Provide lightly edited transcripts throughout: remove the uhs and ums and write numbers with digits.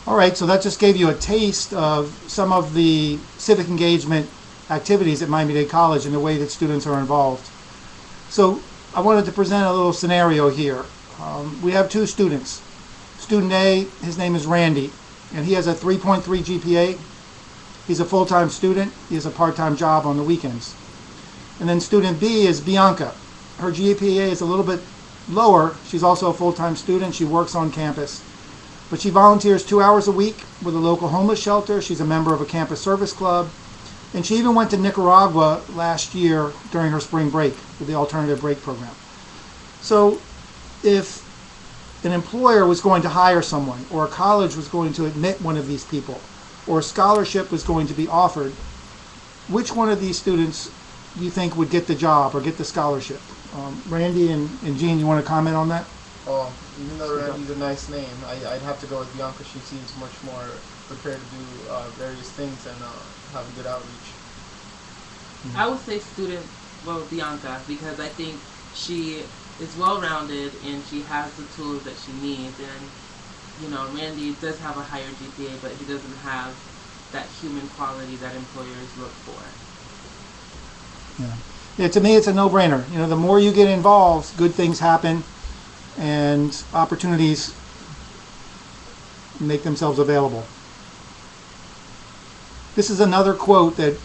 All right, so that just gave you a taste of some of the civic engagement activities at Miami-Dade College and the way that students are involved. So I wanted to present a little scenario here. We have two students. Student A, his name is Randy, and he has a 3.3 GPA. He's a full-time student. He has a part-time job on the weekends. And then student B is Bianca. Her GPA is a little bit lower. She's also a full-time student. She works on campus. But she volunteers 2 hours a week with a local homeless shelter. She's a member of a campus service club. And she even went to Nicaragua last year during her spring break with the alternative break program. So if an employer was going to hire someone, or a college was going to admit one of these people, or a scholarship was going to be offered, which one of these students do you think would get the job or get the scholarship? Randy and Jean, you want to comment on that? Oh, even though Randy's a nice name, I'd have to go with Bianca. She seems much more prepared to do various things and have a good outreach. I would say Bianca, because I think she is well-rounded and she has the tools that she needs. And, you know, Randy does have a higher GPA, but he doesn't have that human quality that employers look for. Yeah, to me it's a no-brainer. You know, the more you get involved, good things happen and opportunities make themselves available. This is another quote that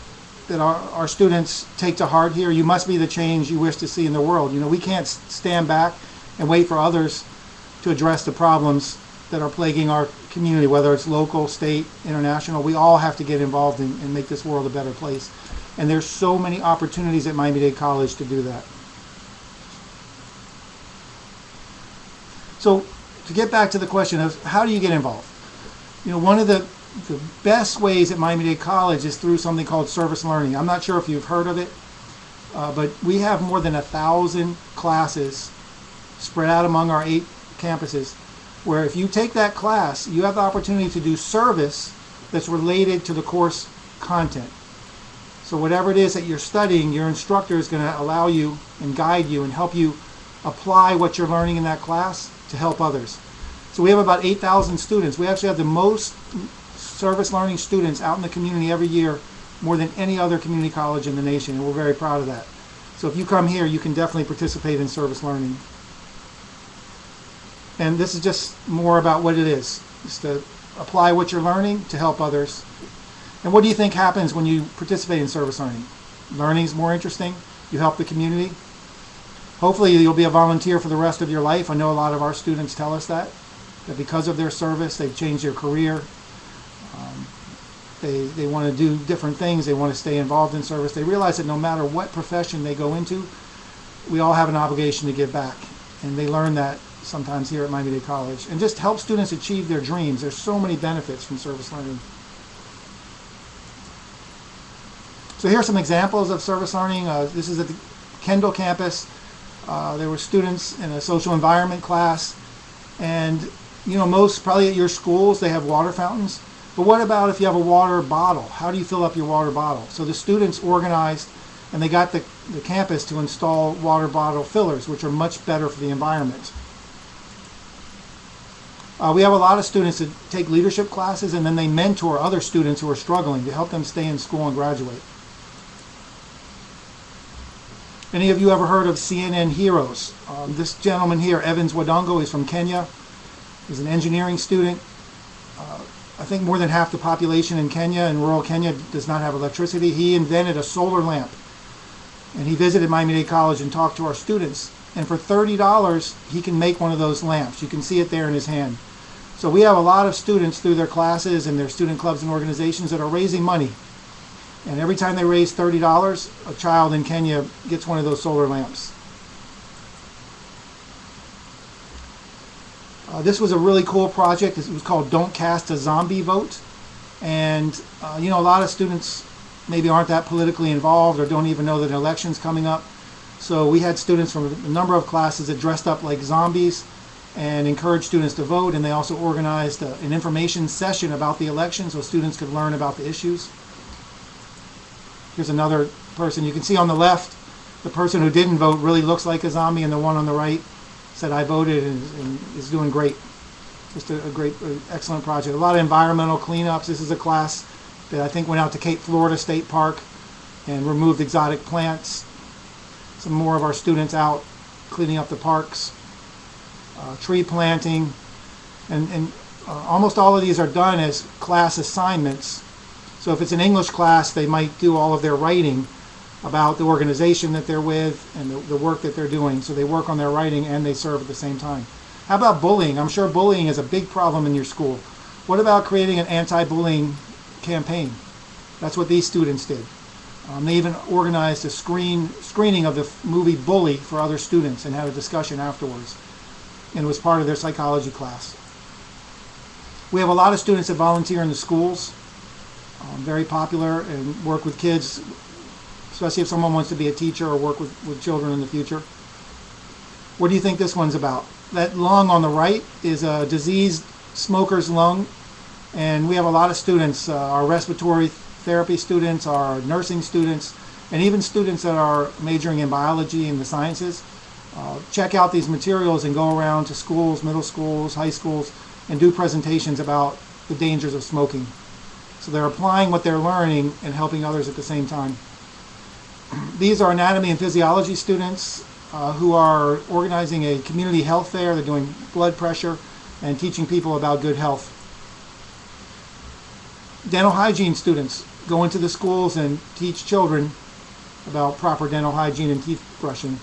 our students take to heart here. You must be the change you wish to see in the world. You know, we can't stand back and wait for others to address the problems that are plaguing our community, whether it's local, state, international. We all have to get involved and make this world a better place. And there's so many opportunities at Miami-Dade College to do that. So to get back to the question of how do you get involved? You know, one of the best ways at Miami-Dade College is through something called service learning. I'm not sure if you've heard of it, but we have more than 1,000 classes spread out among our 8 campuses, where if you take that class, you have the opportunity to do service that's related to the course content. So whatever it is that you're studying, your instructor is going to allow you and guide you and help you apply what you're learning in that class to help others. So we have about 8,000 students. We actually have the most service learning students out in the community every year, more than any other community college in the nation, and we're very proud of that. So if you come here, you can definitely participate in service learning. And this is just more about what it is, just to apply what you're learning to help others. And what do you think happens when you participate in service learning? Learning is more interesting. You help the community. Hopefully you'll be a volunteer for the rest of your life. I know a lot of our students tell us that because of their service, they've changed their career. They want to do different things. They want to stay involved in service. They realize that no matter what profession they go into, we all have an obligation to give back. And they learn that sometimes here at Miami-Dade College. And just help students achieve their dreams. There's so many benefits from service learning. So here are some examples of service learning. This is at the Kendall campus. There were students in a social environment class. And, you know, most probably at your schools, they have water fountains. But what about if you have a water bottle? How do you fill up your water bottle? So the students organized and they got the campus to install water bottle fillers, which are much better for the environment. We have a lot of students that take leadership classes and then they mentor other students who are struggling to help them stay in school and graduate. Any of you ever heard of CNN Heroes? This gentleman here, Evans Wadongo, is from Kenya. He's an engineering student. I think more than half the population in Kenya, in rural Kenya, does not have electricity. He invented a solar lamp. And he visited Miami-Dade College and talked to our students. And for $30, he can make one of those lamps. You can see it there in his hand. So we have a lot of students through their classes and their student clubs and organizations that are raising money. And every time they raise $30, a child in Kenya gets one of those solar lamps. This was a really cool project. It was called Don't Cast a Zombie Vote. And, you know, a lot of students maybe aren't that politically involved or don't even know that an election's coming up. So we had students from a number of classes that dressed up like zombies and encouraged students to vote. And they also organized an information session about the election so students could learn about the issues. Here's another person. You can see on the left, the person who didn't vote really looks like a zombie, and the one on the right said, I voted and is doing great. Just a great, excellent project. A lot of environmental cleanups. This is a class that I think went out to Cape Florida State Park and removed exotic plants. Some more of our students out cleaning up the parks, tree planting, and almost all of these are done as class assignments. So if it's an English class, they might do all of their writing about the organization that they're with and the work that they're doing. So they work on their writing and they serve at the same time. How about bullying? I'm sure bullying is a big problem in your school. What about creating an anti-bullying campaign? That's what these students did. They even organized a screening of the movie Bully for other students and had a discussion afterwards. And it was part of their psychology class. We have a lot of students that volunteer in the schools. Very popular and work with kids, especially if someone wants to be a teacher or work with children in the future. What do you think this one's about? That lung on the right is a diseased smoker's lung, and we have a lot of students, our respiratory therapy students, our nursing students, and even students that are majoring in biology and the sciences. Check out these materials and go around to schools, middle schools, high schools, and do presentations about the dangers of smoking. So they're applying what they're learning and helping others at the same time. These are anatomy and physiology students who are organizing a community health fair. They're doing blood pressure and teaching people about good health. Dental hygiene students go into the schools and teach children about proper dental hygiene and teeth brushing.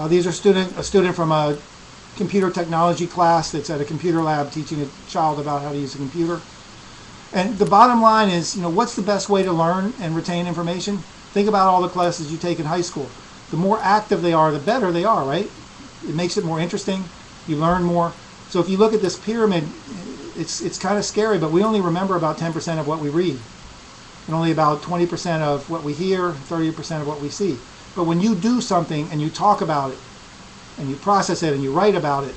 These are a student from a computer technology class that's at a computer lab teaching a child about how to use a computer. And the bottom line is, what's the best way to learn and retain information? Think about all the classes you take in high school. The more active they are, the better they are, right? It makes it more interesting. You learn more. So if you look at this pyramid, it's kind of scary, but we only remember about 10% of what we read, and only about 20% of what we hear, 30% of what we see. But when you do something and you talk about it, and you process it and you write about it,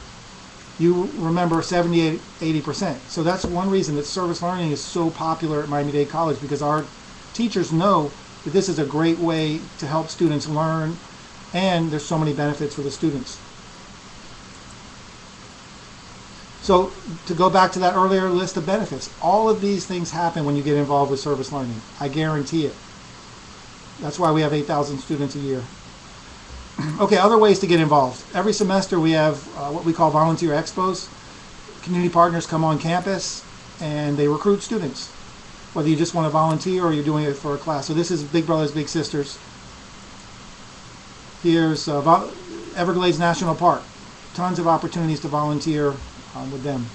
you remember 70, 80%. So that's one reason that service learning is so popular at Miami Dade College, because our teachers know that this is a great way to help students learn, and there's so many benefits for the students. So to go back to that earlier list of benefits, all of these things happen when you get involved with service learning. I guarantee it. That's why we have 8,000 students a year. Okay, other ways to get involved. Every semester we have what we call volunteer expos. Community partners come on campus and they recruit students, whether you just want to volunteer or you're doing it for a class. So this is Big Brothers Big Sisters. Here's Everglades National Park. Tons of opportunities to volunteer with them.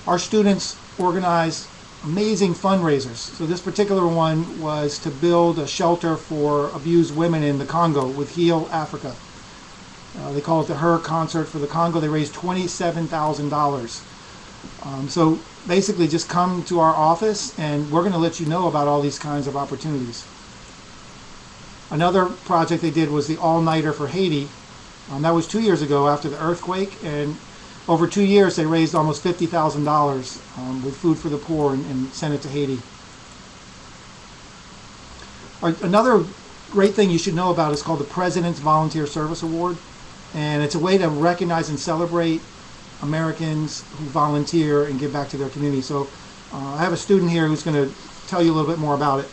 Our students organize amazing fundraisers. So this particular one was to build a shelter for abused women in the Congo with Heal Africa. They call it the Her Concert for the Congo. They raised $27,000. So basically just come to our office and we're going to let you know about all these kinds of opportunities. Another project they did was the All-Nighter for Haiti. That was 2 years ago after the earthquake, and over 2 years they raised almost $50,000 with food for the poor and sent it to Haiti. Another great thing you should know about is called the President's Volunteer Service Award, and it's a way to recognize and celebrate Americans who volunteer and give back to their community. So I have a student here who's going to tell you a little bit more about it.